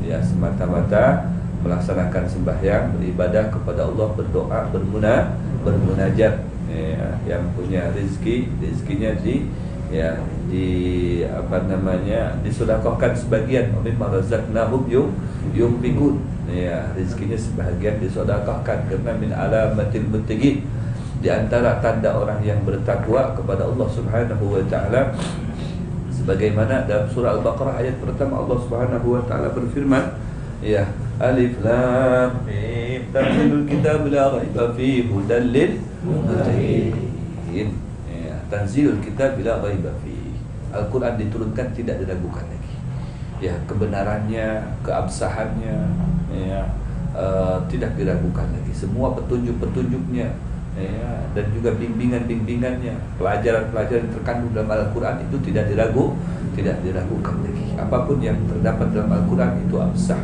ya semata-mata melaksanakan sembahyang, beribadah kepada Allah, berdoa, bermunajat. Ya, yang punya rezekinya disedekahkan sebagian, mimma razaqnahum yunfiqun. Ya, rezekinya sebahagian disedekahkan, karena min alamatil muttaqin, di antara tanda orang yang bertakwa kepada Allah Subhanahu wa taala, sebagaimana dalam surah Al-Baqarah ayat pertama Allah Subhanahu wa taala berfirman, ya, alif lam mim tanzilul kitab la raiba fihi hudal lil muttaqin. Ya, tanzilul kitab la raiba fihi. Al-Qur'an diturunkan tidak diragukan lagi. Ya, kebenarannya, keabsahannya, ya, tidak diragukan lagi. Semua petunjuk-petunjuknya, ya, dan juga bimbingan-bimbingannya, pelajaran-pelajaran yang terkandung dalam Al-Quran itu tidak diragukan lagi. Apapun yang terdapat dalam Al-Quran itu absah,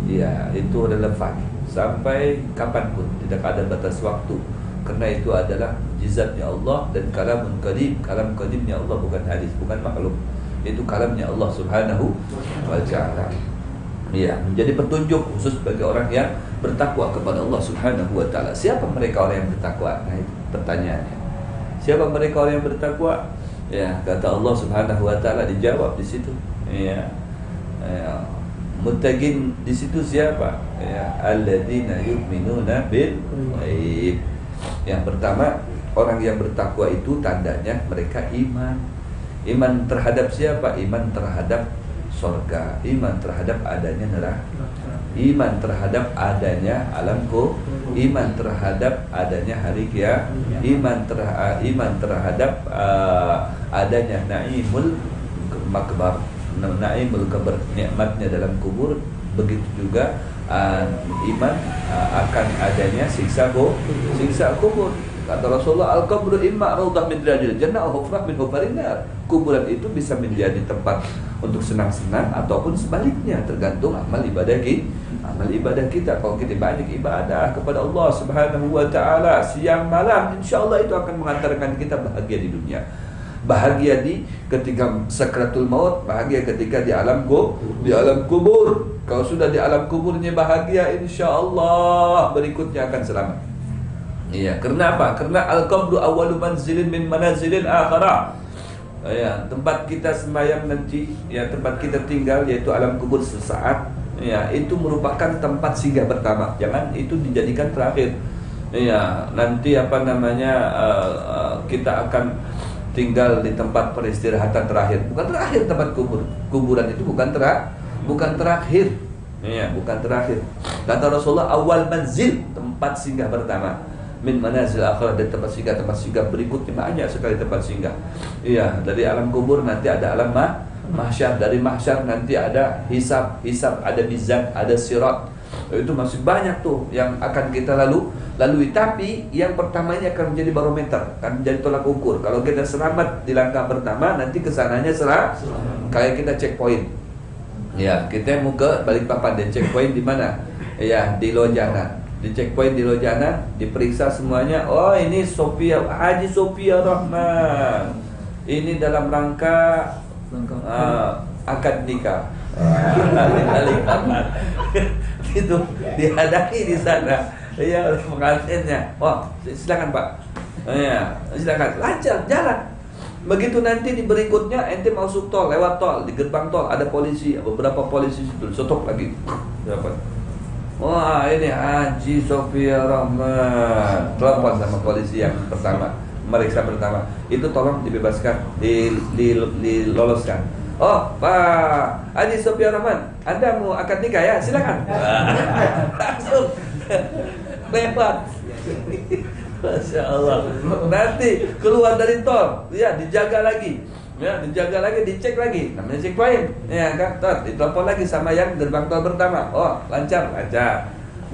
ya, itu relevan sampai kapanpun, tidak ada batas waktu, karena itu adalah mukjizatnya Allah dan kalamun qadim. Kalam qadimnya Allah, bukan hadis, bukan makhluk, itu kalamnya Allah Subhanahu wa ta'ala. Ya, menjadi petunjuk khusus bagi orang yang bertakwa kepada Allah Subhanahu wa taala. Siapa mereka orang yang bertakwa? Nah, itu pertanyaannya. Siapa mereka orang yang bertakwa? Ya, kata Allah Subhanahu wa taala, dijawab di situ. Ya. Muttaqin di situ siapa? Ya, alladzina yu'minuna bil ghaib. Yang pertama, orang yang bertakwa itu tandanya mereka iman. Iman terhadap siapa? Iman terhadap surga, iman terhadap adanya neraka, iman terhadap adanya alam kubur, iman terhadap adanya hari kiamat, iman terhadap adanya naimul makbar, naimul kabar, nikmatnya dalam kubur. Begitu juga iman akan adanya siksa kubur. Kata Rasulullah, al-qabru imma raudhah min riyadil jannah wa hufrah min hufarin nar. Kuburan itu bisa menjadi tempat untuk senang-senang ataupun sebaliknya, tergantung amal ibadah kita. Kalau kita banyak ibadah kepada Allah Subhanahu wa taala siang malam, insyaallah itu akan mengantarkan kita bahagia di dunia. Bahagia di ketika sakratul maut, bahagia ketika di alam kubur. Kalau sudah di alam kuburnya bahagia, insyaallah berikutnya akan selamat. Iya, karena apa? Karena al-qabru awwalu manzilin min manazilil akhirah. Ya, tempat kita sembahyang nanti, ya, tempat kita tinggal yaitu alam kubur sesaat. Ya, itu merupakan tempat singgah pertama. Jangan itu dijadikan terakhir. Ya, nanti kita akan tinggal di tempat peristirahatan terakhir. Bukan terakhir tempat kuburan itu bukan terakhir. Ya, bukan terakhir. Kata Rasulullah, awal manzil, tempat singgah pertama. Min manazil akhirah, dari tempat singgah berikutnya banyak sekali tempat singgah. Iya, dari alam kubur nanti ada alam mahsyar, dari mahsyar nanti ada hisab, ada mizan, ada sirat. Itu masih banyak tuh yang akan kita lalui. Tapi yang pertama ini akan menjadi barometer, akan menjadi tolak ukur. Kalau kita selamat di langkah pertama, nanti kesananya selamat. Kayak kita checkpoint. Ya, kita mau ke Balikpapan, dan checkpoint di mana? Ya, di Lojana. Di checkpoint di Lojana, diperiksa semuanya. Oh, ini Haji Sophia Rahman. Ini dalam rangka akad nikah. Itu dihadaki di sana. Ya, oleh pengantinnya. Wah, silakan Pak. Ya, silakan. Lancar jalan. Begitu nanti di berikutnya ente masuk tol, lewat tol, di gerbang tol ada polisi, beberapa polisi itu stop lagi. Dapat. Wah, ini Haji Sophia Rahman. Telepon sama polisi yang pertama, meriksa pertama. Itu tolong dibebaskan, diloloskan. Oh, Pak Haji Sophia Rahman, Anda mau akad nikah ya? Silakan. Langsung lewat. Masya Allah. Nanti keluar dari tol, ya dijaga lagi. Ya, dijaga lagi, dicek lagi, namanya checkpoint. Ya kan, ditelepon lagi sama yang gerbang tol pertama. Oh, lancar.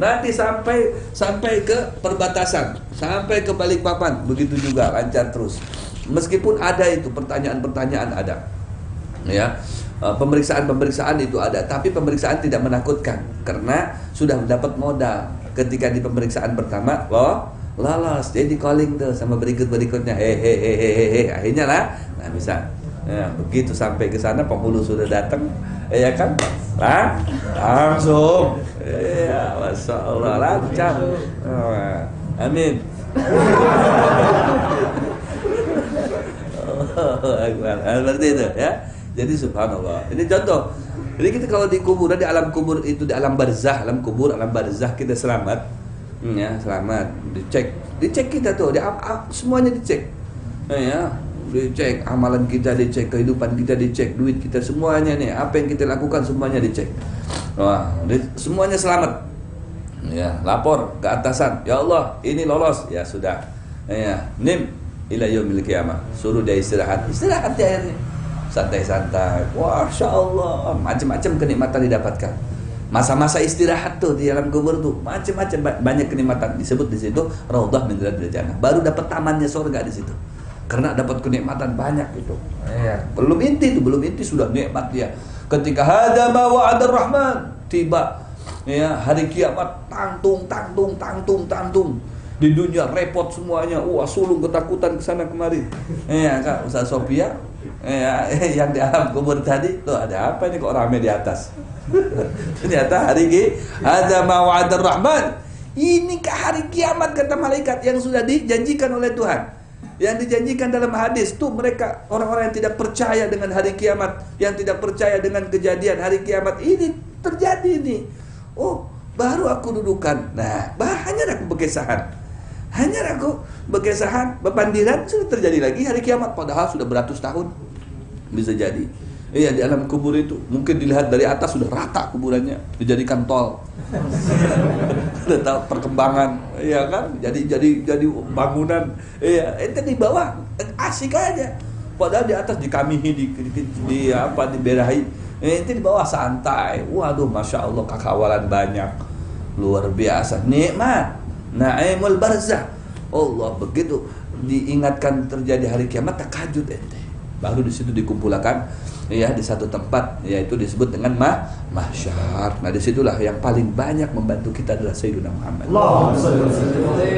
Nanti sampai ke perbatasan, sampai ke Balikpapan, begitu juga lancar terus. Meskipun ada itu pertanyaan-pertanyaan ada. Ya. Pemeriksaan itu ada, tapi pemeriksaan tidak menakutkan karena sudah mendapat modal. Ketika di pemeriksaan pertama, lolos, jadi calling tuh sama berikutnya, akhirnya lah, nah bisa. Ya, begitu sampai ke sana penghulu sudah datang, Ya kan? Langsung. Ya, Masya Allah, lancar. Amin. Seperti itu ya. Jadi subhanallah. Ini contoh. Jadi kita kalau di kuburan, di alam kubur itu, di alam barzah, alam kubur, alam barzah kita selamat. Ya, selamat. Dicek kita tuh, semuanya dicek. Ya, dicek amalan kita, dicek kehidupan kita, dicek duit kita, semuanya nih, apa yang kita lakukan semuanya dicek. Wah, semuanya selamat. Ya, lapor ke atasan, ya Allah, ini lolos, ya sudah. Ya, nim ila yaumil qiyamah. Suruh dia istirahat di akhirnya. Santai-santai. Masya Allah, macam-macam kenikmatan didapatkan. Masa-masa istirahat tuh di alam kubur tuh macam-macam, banyak kenikmatan disebut di situ raudhah min riyadil jannah. Baru dapat tamannya surga di situ. Karena dapat kenikmatan banyak itu. Ya. Belum inti sudah nikmat dia. Ketika hada ma wa'adar rahman, tiba ya hari kiamat, tangtung. Di dunia repot semuanya, sulung ketakutan kesana kemari. Ya Kak Ustaz Sofia, ya, yang di alam kubur tadi tuh ada apa ini kok rame di atas? Ternyata ada mawa'adar rahman. Ini ke hari kiamat kata malaikat yang sudah dijanjikan oleh Tuhan. Yang dijanjikan dalam hadis tuh mereka orang-orang yang tidak percaya dengan hari kiamat, yang tidak percaya dengan kejadian hari kiamat ini terjadi nih. Oh, baru aku dudukan. Nah, hanya aku berkesahan, bepandiran sudah terjadi lagi hari kiamat, padahal sudah beratus tahun bisa jadi. Iya, di alam kubur itu mungkin dilihat dari atas sudah rata kuburannya, dijadikan tol. Sudah tahu perkembangan, iya kan? Jadi bangunan. Iya, itu di bawah asik aja. Padahal di atas dikamihi, diberahi. Itu di bawah santai. Waduh, Masya Allah, kekawalan banyak. Luar biasa, nikmat. Naimul barzah. Allah, begitu diingatkan terjadi hari kiamat, takajud ente. Baru di situ dikumpulkan ya di satu tempat, yaitu disebut dengan mahsyar. Nah, disitulah yang paling banyak membantu kita adalah Sayyidina Muhammad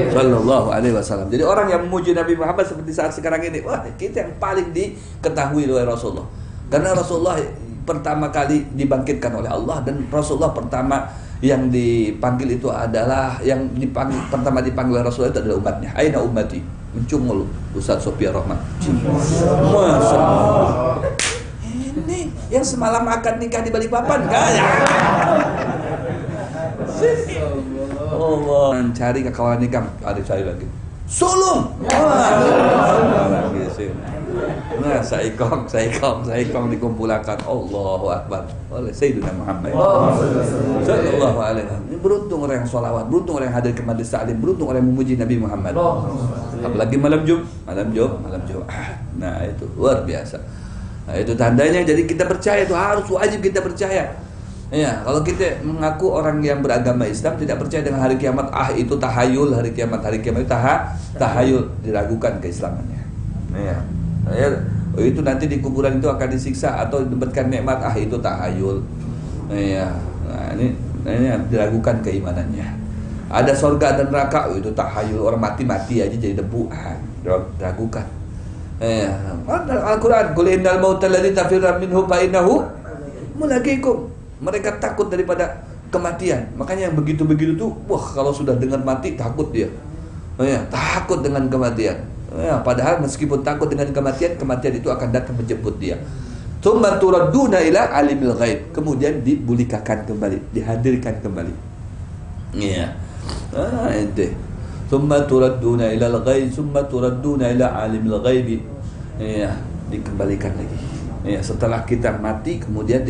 sallallahu alaihi wasallam. Jadi orang yang memuji Nabi Muhammad seperti saat sekarang ini, wah, kita yang paling diketahui oleh Rasulullah. Karena Rasulullah pertama kali dibangkitkan oleh Allah, dan Rasulullah pertama yang dipanggil itu adalah pertama dipanggil oleh Rasulullah itu adalah umatnya. Aina ummati, mencungul Ustaz Sofia Rahman. Masya Allah. Ini yang semalam akad nikah di Balikpapan kan? Allah, cari kawan nikah, ada cari lagi. Sulung. Nah, saikong dikumpulkan, Allahu Akbar, oleh Sayyidina Muhammad sallallahu alaihi wasallam. Beruntung orang yang sholawat, beruntung orang yang hadir ke majelis taklim, beruntung orang yang memuji Nabi Muhammad. Apalagi malam Jumat. Nah, itu luar biasa. Nah, itu tandanya. Jadi kita percaya, itu harus wajib kita percaya. Ya, kalau kita mengaku orang yang beragama Islam tidak percaya dengan hari kiamat, itu tahayul, hari kiamat itu tahayul, diragukan keislamannya. Ya. Itu nanti di kuburan itu akan disiksa atau dapatkan nikmat, itu tahayul. Ya. Nah, ini diragukan keimanannya. Ada surga dan neraka, itu tahayul, orang mati aja jadi debu, diragukan. Al-Quran, qul innal mauta alladzi tafirru minhu fa innahu mulaqikum. Mereka takut daripada kematian. Makanya yang begitu-begitu tuh, wah, kalau sudah dengar mati takut dia. Takut dengan kematian. Padahal meskipun takut dengan kematian itu akan datang menjemput dia. Tsumma turadduna ila alimil ghaib. Kemudian dibulikakan kembali, dihadirkan kembali. Iya. Ente. Tsumma turadduna ila al-ghaib, tsumma turadduna ila alimil ghaib. Iya, dikembalikan lagi. Ya, setelah kita mati kemudian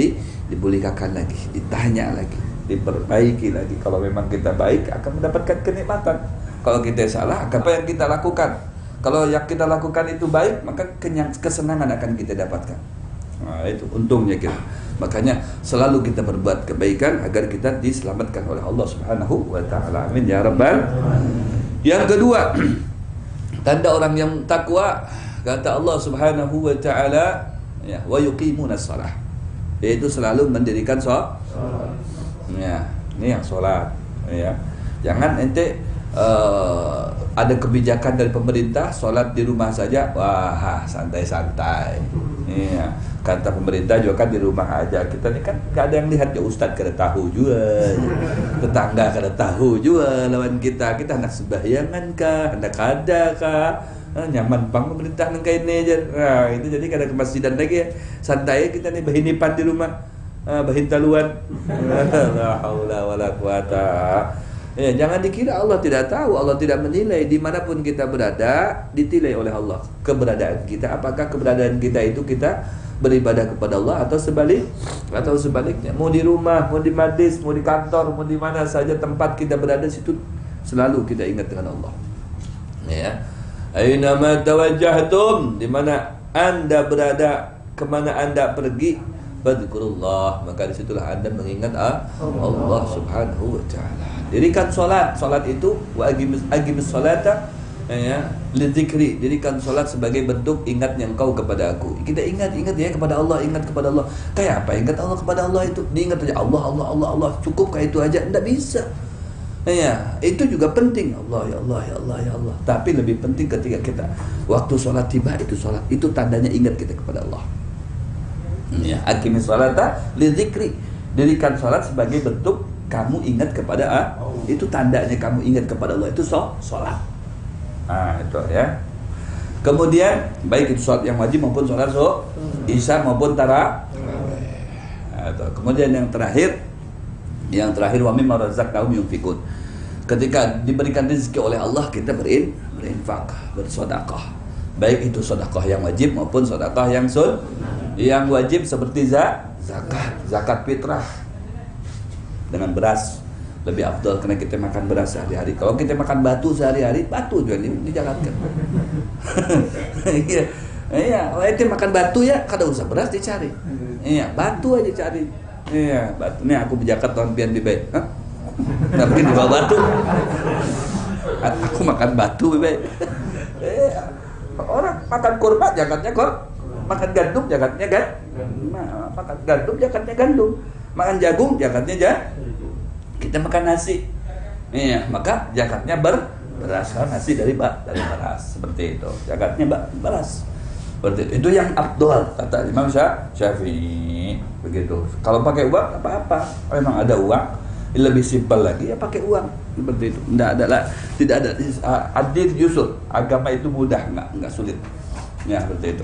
dibulikakan lagi, ditanya lagi, diperbaiki lagi. Kalau memang kita baik akan mendapatkan kenikmatan. Kalau kita salah, apa yang kita lakukan? Kalau yang kita lakukan itu baik, maka kesenangan akan kita dapatkan. Nah, itu untungnya kita. Makanya selalu kita berbuat kebaikan agar kita diselamatkan oleh Allah Subhanahu wa taala. Amin ya rabbal. Yang kedua, tanda orang yang takwa, kata Allah Subhanahu wa taala, ya, wa yuqimunas shalah, yaitu selalu mendirikan sholat. Ya, ini yang sholat. Ya, jangan ente ada kebijakan dari pemerintah sholat di rumah saja, wah santai-santai. Iya, kata pemerintah juga kan di rumah aja. Kita ini kan gak ada yang lihat ya, Ustadz kada tahu jual, tetangga kada tahu jual lawan kita hendak sebahyangan kah, hendak kada kah, nyaman bang pemerintah nengka ini aja. Nah itu jadi kada ke masjidan lagi ya, santai kita nih bahinipan di rumah, bahin taluan. La haula wala quwata. Ya, jangan dikira Allah tidak tahu, Allah tidak menilai. Dimanapun kita berada, ditilai oleh Allah keberadaan kita. Apakah keberadaan kita itu kita beribadah kepada Allah atau sebaliknya. Mau di rumah, mau di majlis, mau di kantor, mau di mana saja tempat kita berada, situ selalu kita ingat dengan Allah. Ya. Aina tawajjahtum, di mana Anda berada, kemana Anda pergi, fadzkurullah, maka disitulah Anda mengingat Allah Subhanahu wa taala. Dirikan salat itu wa aqimis salata ya lidzikri. Dirikan salat sebagai bentuk ingatnya engkau kepada aku. Kita ingat ya kepada Allah, ingat kepada Allah. Kayak apa ingat Allah kepada Allah itu? Diingat aja Allah. Cukup kayak itu aja? Enggak bisa. Ya, itu juga penting. Allah ya Allah. Tapi lebih penting ketika kita waktu salat tiba, itu tandanya ingat kita kepada Allah. Ya, aqimis salata lidzikri. Dirikan salat sebagai bentuk kamu ingat kepada itu tandanya kamu ingat kepada Allah, itu salat. Nah, itu ya. Kemudian baik itu salat yang wajib maupun salat isya maupun tarawih. Nah, kemudian yang terakhir wa mimma razaqnahum yunfiqun. Ketika diberikan rezeki oleh Allah, kita berinfak, bersedekah. Baik itu sedekah yang wajib maupun sedekah yang sunnah. Yang wajib seperti zakat fitrah dengan beras lebih afdal karena kita makan beras sehari-hari. Kalau kita makan batu sehari-hari, batu juga dijalankan. Iya, kalau kita makan batu ya kada usah beras dicari. Iya, batu aja cari. Iya, batu. Nih aku berjakat tahun pian bibay. Hah? Tapi di bawah batu. Aku makan batu bibay. Orang makan kurma jakatnya kok. Makan gandum jakatnya kan? Makan gandum jakatnya gandum. Makan jagung jakatnya kita makan nasi. Iya, maka jakatnya beras, nasi dari beras, seperti itu. Jakatnya beras. Seperti itu yang afdal kata Imam Syafi'i. Begitu. Kalau pakai uang apa-apa. Memang ada uang, lebih simpel lagi ya pakai uang. Seperti itu. Tidak ada adil yusur. Agama itu mudah, enggak sulit. Ya, seperti itu.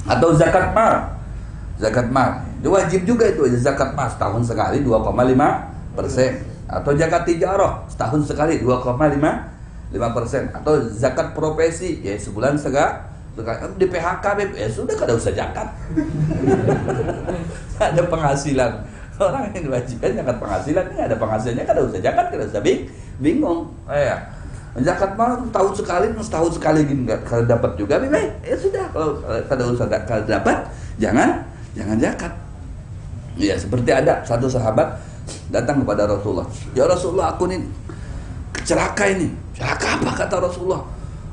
Atau zakat mal. Wajib juga itu zakat mal setahun sekali 2,5%. Atau zakat tijarah setahun sekali 2,5%. Atau zakat profesi ya sebulan sekali. Di PHK ya sudah kada usah zakat. Ada penghasilan. Orang yang diwajibkan zakat penghasilan ini ada penghasilannya kada usah zakat, kada usah bingung. Ya. Zakat mal setahun sekali gini kalau dapat juga baik. Ya sudah kalau kada usah kada dapat jangan zakat. Ya seperti ada satu sahabat datang kepada Rasulullah. Ya Rasulullah, aku ini celaka ini. Celaka apa kata Rasulullah?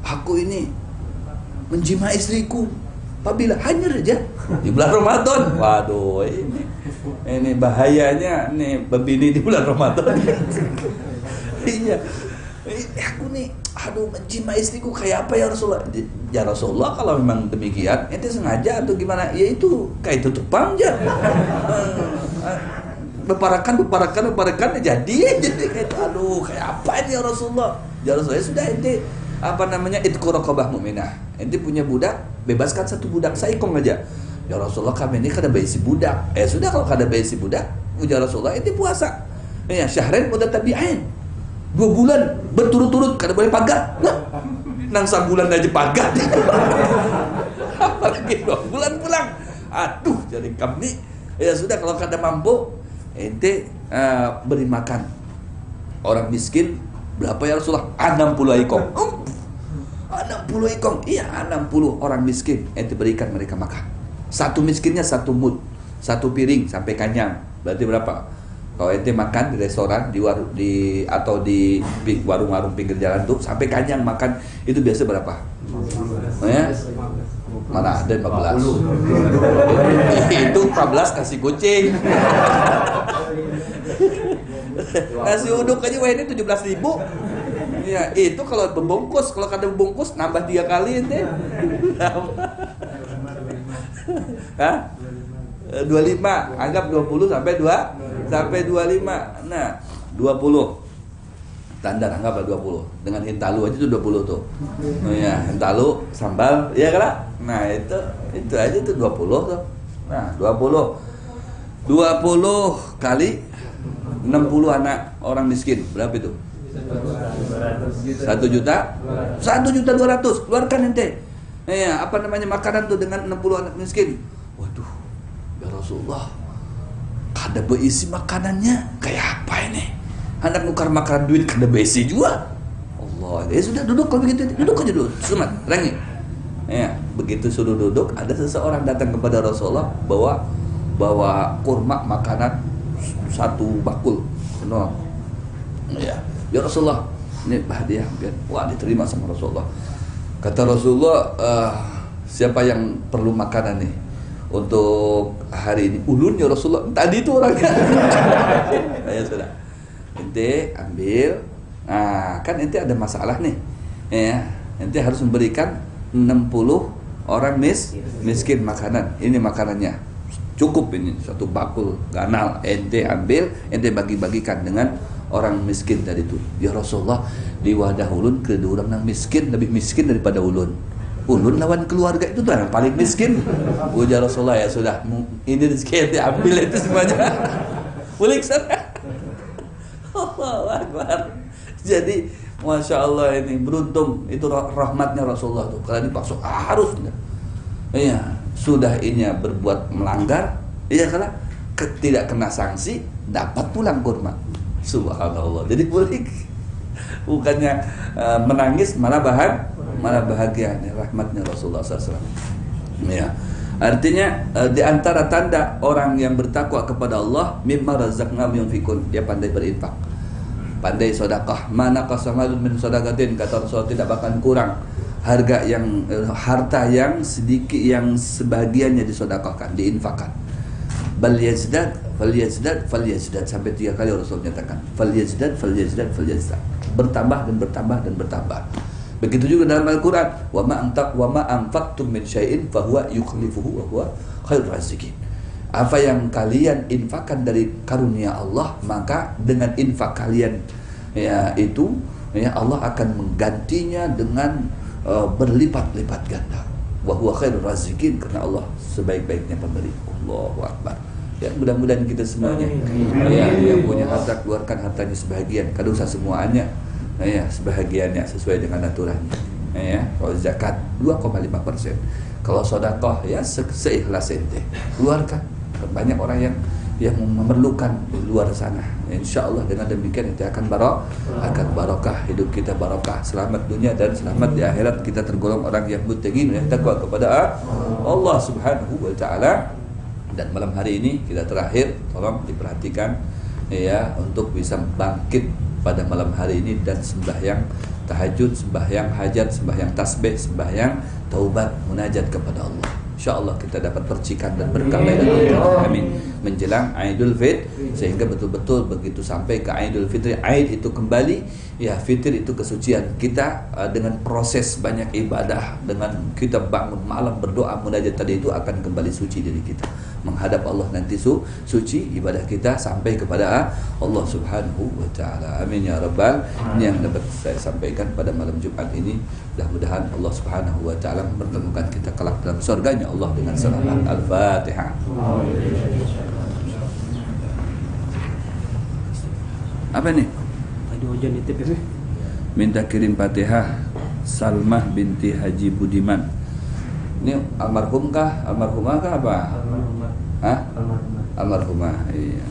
Aku ini menjima istriku. Apabila hanya saja di bulan Ramadan. Waduh, ini bahayanya nih berbini di bulan Ramadan. Iya. Aku nih, menjima istriku kayak apa ya Rasulullah? Ya Rasulullah, kalau memang demikian, ente sengaja atau gimana? Ya itu kayak tutup panjang. Beparakan jadi kayak kayak apa ini ya Rasulullah? Ya Rasulullah, sudah ente itqu raqabah mu'minah. Ente punya budak, bebaskan satu budak saikong aja. Ya Rasulullah, kami ini kada baisi budak. Sudah kalau kada baisi budak, ya Rasulullah, ente puasa. Ya syahrain mutatabi'ain. 2 bulan berturut-turut kada boleh pagat. Nang sabulan aja pagat. Apalagi 2 bulan pulang. Aduh, jadi kami ya sudah kalau kada mampu ente beri makan orang miskin berapa ya Rasulullah? 60 ekor. 60 ekor. Iya, 60 orang miskin ente berikan mereka makan. Satu miskinnya 1 mud, 1 piring sampai kenyang. Berarti berapa? Kalau ente makan di restoran, atau di warung-warung pinggir jalan tuh sampai kenyang makan itu biasa berapa? Ya? Mana ada 15. Itu 14 kasih kucing. Nasi uduk aja ini 17.000. Ya, itu kalau membungkus, kalau kada membungkus nambah 3 kali ente. Hah? 25, anggap 20 sampai 25. Nah, 20. Standar anggaplah 20. Dengan hintalu aja itu 20 tuh. Oh ya, hintalu sambal, ya kan? Nah, itu aja tuh 20 tuh. Nah, 20 kali 60 anak orang miskin. Berapa itu? 1 juta 1.200.000. Keluarkan ente. Ya, apa namanya makanan tuh dengan 60 anak miskin. Waduh, ya Rasulullah, kada berisi makanannya. Kayak apa ini? Anak nukar makan duit kada berisi juga. Allah, ya sudah duduk kalau begitu. Duduk aja dulu, sumat, rangi. Ya, begitu suruh duduk, ada seseorang datang kepada Rasulullah bawa kurma makanan 1 bakul. No. Ya Rasulullah, ini hadiah. Wah, diterima sama Rasulullah. Kata Rasulullah, siapa yang perlu makanan nih untuk hari ini? Ulun ya Rasulullah. Tadi itu orangnya. Ya sudah. Ente ambil. Nah, kan ente ada masalah nih. Ya, ente harus memberikan 60 orang miskin makanan. Ini makanannya. Cukup ini 1 bakul ganal. Ente ambil, ente bagi-bagikan dengan orang miskin tadi itu. Ya Rasulullah, di wadah ulun kedua orang yang miskin lebih miskin daripada ulun. Ulun lawan keluarga itu tuh yang paling miskin. Ujar Rasulullah, ya sudah, ini rezeki diambil itu semuanya. Boleh sana. Allahu Akbar. Jadi Masya Allah, ini beruntung, itu rahmatnya Rasulullah tuh. Kalau dipaksa harus. Iya, sudah ini berbuat melanggar, iya karena tidak kena sanksi, dapat pulang kurma. Subhanallah. Jadi boleh, bukannya menangis malah bahagia. Rahmatnya Rasulullah SAW. Ya, artinya di antara tanda orang yang bertakwa kepada Allah, mimma razaqnahum yunfikun, dia pandai berinfak, pandai sedekah. Mana qasamalun min sadaqatin, kata Rasulullah, tidak bakal kurang harta yang sedikit, yang sebagiannya disedekahkan, diinfakkan. Bal yazdad sampai 3 kali Rasul menyatakan fal yazdad. Bertambah dan bertambah. Begitu juga dalam Al-Qur'an, wa ma anfaqtum min syai'in fahuwa yukhlifuhu wa huwa khairur raziqin. Apa yang kalian infakkan dari karunia Allah, maka dengan infak kalian ya itu ya Allah akan menggantinya dengan berlipat-lipat ganda. Wa huwa khairur raziqin, karena Allah sebaik-baiknya pemberi. Allahu Akbar. Ya, mudah-mudahan kita semuanya ya, yang punya harta keluarkan hartanya sebahagian, kada usah semuanya. Ya, sebahagiannya sesuai dengan aturannya. Ya, kalau zakat 2,5%. Kalau sedekah ya seikhlas ente. Keluarkan. Banyak orang yang memerlukan di luar sana. Insya Allah dengan demikian itu akan barokah, hidup kita barokah, selamat dunia dan selamat di akhirat. Kita tergolong orang yang muttaqin, yang takwa kepada Allah Subhanahu wa taala. Dan malam hari ini kita terakhir, tolong diperhatikan ya, untuk bisa bangkit pada malam hari ini dan sembahyang tahajud, sembahyang hajat, sembahyang tasbih, sembahyang taubat, munajat kepada Allah. InsyaAllah kita dapat percikan dan berkah Allah. Amin. Menjelang Aidul Fitr, sehingga betul-betul begitu sampai ke Aidul Fitri, Aid itu kembali, ya Fitr itu kesucian. Kita dengan proses banyak ibadah, dengan kita bangun malam berdoa munajat tadi itu akan kembali suci diri kita, menghadap Allah nanti suci ibadah kita sampai kepada Allah Subhanahu wa taala. Amin ya rabbal. Ini yang dapat saya sampaikan pada malam Jumat ini. Mudah-mudahan Allah Subhanahu wa taala mempertemukan kita kelak dalam surganya Allah dengan selamat. Al-Fatihah. Apa nih? Ada hujan di TV. Minta kirim Fatihah Salmah binti Haji Budiman. Ini almarhum kah? Almarhumah kah apa? Almarhumah. Hah? Almarhumah. Almarhumah. Iya.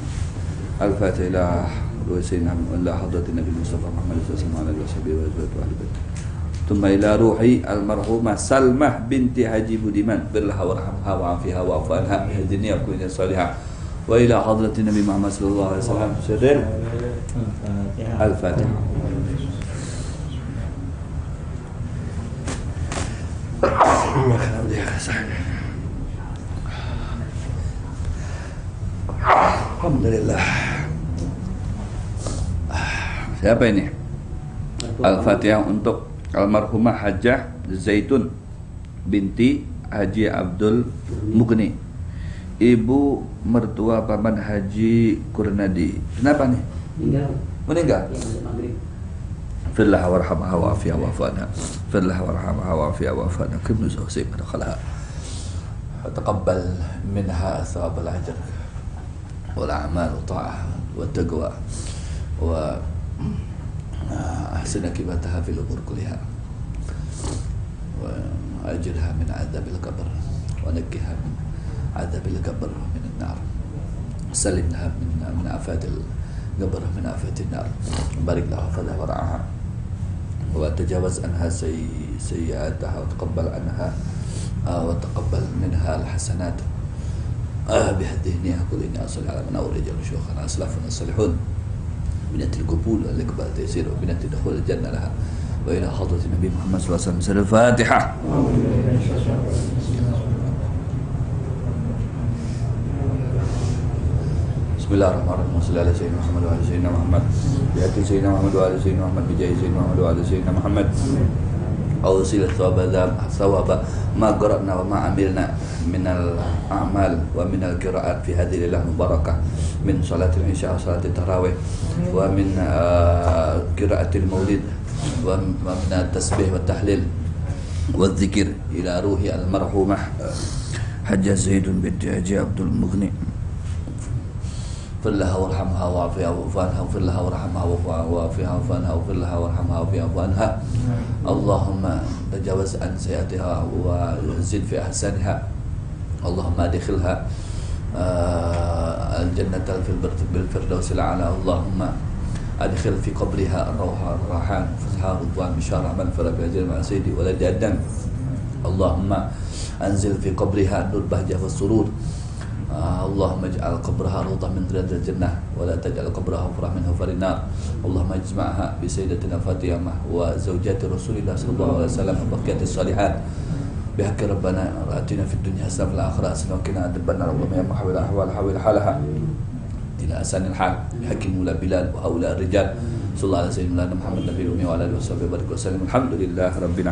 Al-Fatihah. Wa ila hadratin Nabi Mustafa Muhammad sallallahu alaihi wasallam. Tumma ila ruhi almarhumah Salmah binti Haji Budiman. Birlaha warhamha wa'afiha wa'afu anha bihazni wa kulli salihah. Wa ila hadratin Nabi Muhammad sallallahu alaihi wasallam. Syadid. Al-Fatihah. Alhamdulillah. Siapa ini? Al-Fatihah untuk almarhumah Hajjah Zaitun binti Haji Abdul Mughni, ibu mertua paman Haji Kurnadi. Kenapa nih? Meninggal. Fillah warhamha wa'afiha wa'afana. Fillah warhamha wa'afiha wa'afana. Kim nuzusib dakhalha. Taqabbal minha thawab al-ajr wal a'mal ta'ah wa taqwa wa ahsina kibataha fil umur kulliha. وأجرها من عذاب القبر ونجها من عذاب القبر من النار سلمها من آفات القبر من آفات النار بارك لها وفضلها ورعاها وتجاوز عنها سيئاتها وتقبل عنها وتقبل منها الحسنات بهدينها كل إني أصلي على منور رجال شيوخنا أسلافنا الصالحون بنية القبول والإقبال تيسير وبنية دخول الجنة لها وإلى حضرة النبي محمد صلى الله عليه وسلم. الفاتحة. بسم الله الرحمن الرحيم. وصلى على سيدنا محمد وعلى سيدنا محمد بحق سيدنا محمد وعلى سيدنا محمد بجاه سيدنا محمد وعلى سيدنا محمد أوصل ثواب ما قرأنا وما عملنا من الأعمال ومن القراءات في هذه الليلة المباركة من صلاة العشاء وصلاة التراويح ومن قراءة المولد ومن التسبيح والتحليل والذكر إلى روح المرحومة حجة زيد بنت حجي عبد المغني. اغفر لها وارحمها وعافها واعف عنها واغفر لها وارحمها وعافها واعف عنها واغفر لها وارحمها واعف عنها. اللهم تجاوز عن سيئاتها وزد في أحسانها. اللهم أدخلها الجنة بالفردوس الأعلى. اللهم أدخل في قبرها الروح الريحان فتحها رضوان بشار عمل فرج مع سيدي ولد الدم. اللهم أنزل في قبرها النور بهجة والسرور. اللهم اجعل قبرها روضة من رياض الجنة ولا تجعل قبرها حفرة من حفر النار. اللهم اجمعها بسيدتنا فاطمة وزوجات رسول الله صلى الله عليه وسلم وبقية الصالحات بحق ربنا آتنا في الدنيا حسنة وفي الآخرة حسنة وقنا عذاب النار. اللهم يا محول الأحوال حول حالها إلى أحسن الحال بحق مولى بلال وهؤلاء الرجال صلى الله عليه وسلم محمد النبي الأمي وعلى آله وصحبه وسلم. الحمد لله رب العالمين.